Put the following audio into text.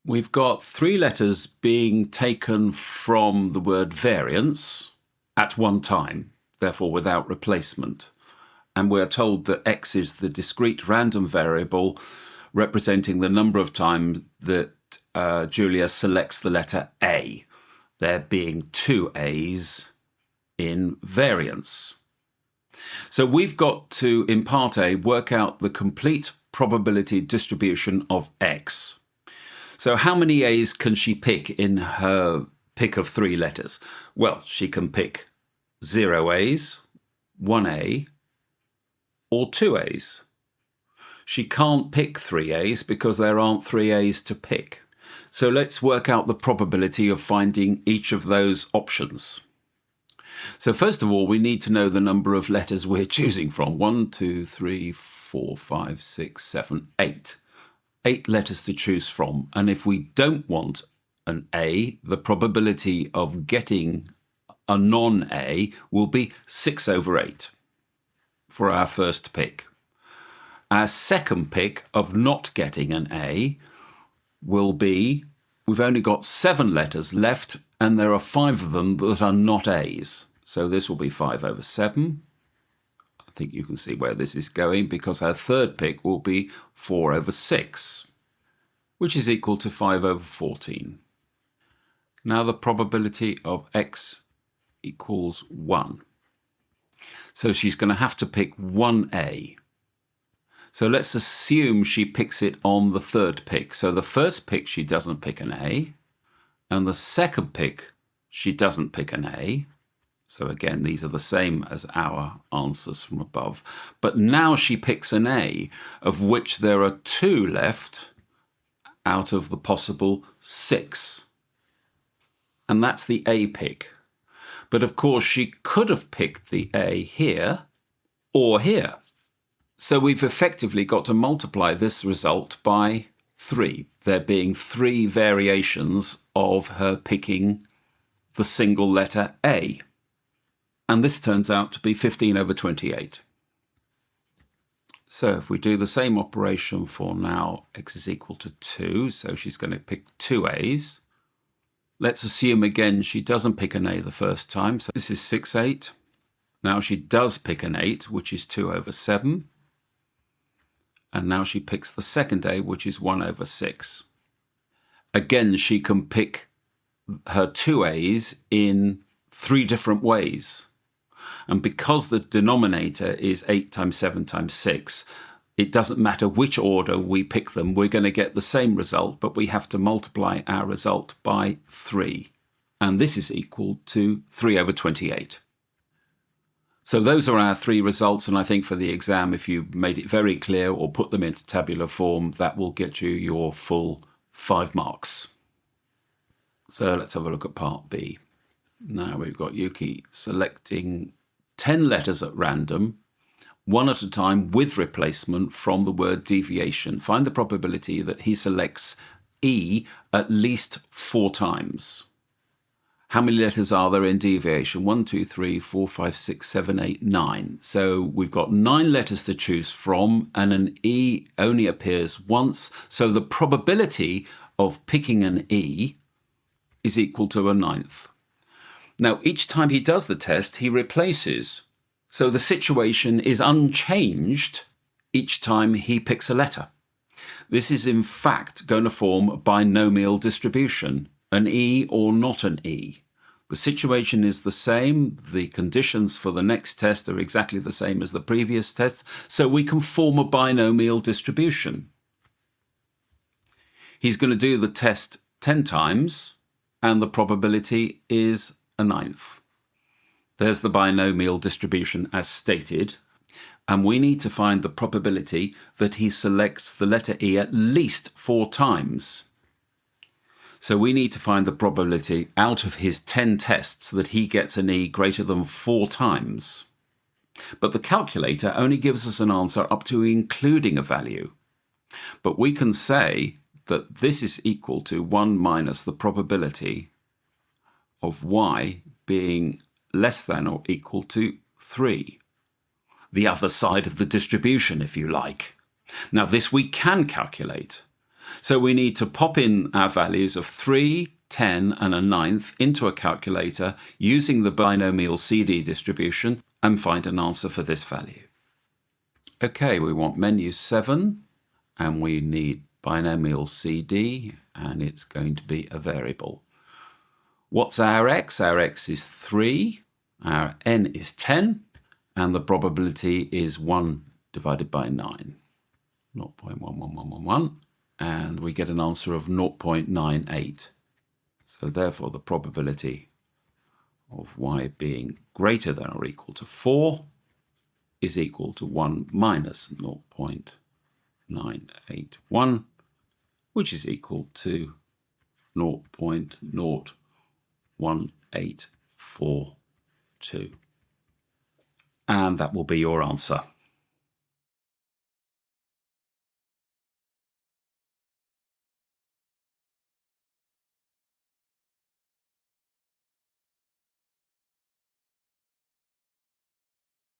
We've got three letters being taken from the word variance at one time, therefore without replacement. And we're told that x is the discrete random variable representing the number of times that Julia selects the letter A, there being two A's in variance. So we've got to, in part A, work out the complete probability distribution of x. So how many A's can she pick in her pick of three letters? Well, she can pick 0 A's, 1 A, or 2 A's. She can't pick 3 A's because there aren't 3 A's to pick. So let's work out the probability of finding each of those options. So first of all, we need to know the number of letters we're choosing from. 1, 2, 3, 4, 5, 6, 7, 8. 8 letters to choose from. And if we don't want an A, the probability of getting a non-A will be 6 over 8 for our first pick. Our second pick of not getting an A will be, we've only got 7 letters left and there are 5 of them that are not A's. So this will be 5 over 7. I think you can see where this is going because our third pick will be 4 over 6, which is equal to 5 over 14. Now the probability of x equals 1. So she's going to have to pick 1A. So let's assume she picks it on the third pick. So the first pick she doesn't pick an A, and the second pick she doesn't pick an A. So again, these are the same as our answers from above. But now she picks an A, of which there are 2 left out of the possible 6. And that's the A pick. But of course, she could have picked the A here or here. So we've effectively got to multiply this result by 3, there being 3 variations of her picking the single letter A. And this turns out to be 15 over 28. So if we do the same operation for now, x is equal to 2, so she's going to pick 2 A's. Let's assume again she doesn't pick an A the first time, so this is 6, 8. Now she does pick an 8, which is 2 over 7. And now she picks the second A, which is 1 over 6. Again, she can pick her 2 A's in 3 different ways. And because the denominator is 8 times 7 times 6, it doesn't matter which order we pick them, we're going to get the same result, but we have to multiply our result by 3. And this is equal to 3 over 28. So those are our 3 results, and I think for the exam, if you made it very clear or put them into tabular form, that will get you your full 5 marks. So let's have a look at part B. Now we've got Yuki selecting 10 letters at random, one at a time with replacement from the word deviation. Find the probability that he selects E at least 4 times. How many letters are there in deviation? 1, 2, 3, 4, 5, 6, 7, 8, 9. So we've got 9 letters to choose from, and an E only appears once. So the probability of picking an E is equal to a 9th. Now, each time he does the test, he replaces. So the situation is unchanged each time he picks a letter. This is in fact going to form a binomial distribution, an E or not an E. The situation is the same. The conditions for the next test are exactly the same as the previous test. So we can form a binomial distribution. He's going to do the test 10 times, and the probability is a 9th. There's the binomial distribution as stated, and we need to find the probability that he selects the letter E at least 4 times. So we need to find the probability out of his 10 tests that he gets an E greater than 4 times. But the calculator only gives us an answer up to including a value. But we can say that this is equal to 1 minus the probability of y being less than or equal to 3. The other side of the distribution, if you like. Now this we can calculate. So we need to pop in our values of 3, 10 and a ninth into a calculator using the binomial CD distribution and find an answer for this value. Okay, we want menu 7 and we need binomial CD and it's going to be a variable. What's our x? Our x is 3, our n is 10 and the probability is 1 divided by 9. 0.11111 and we get an answer of 0.98. So therefore the probability of y being greater than or equal to 4 is equal to 1 minus 0.981, which is equal to 0.01842. And that will be your answer.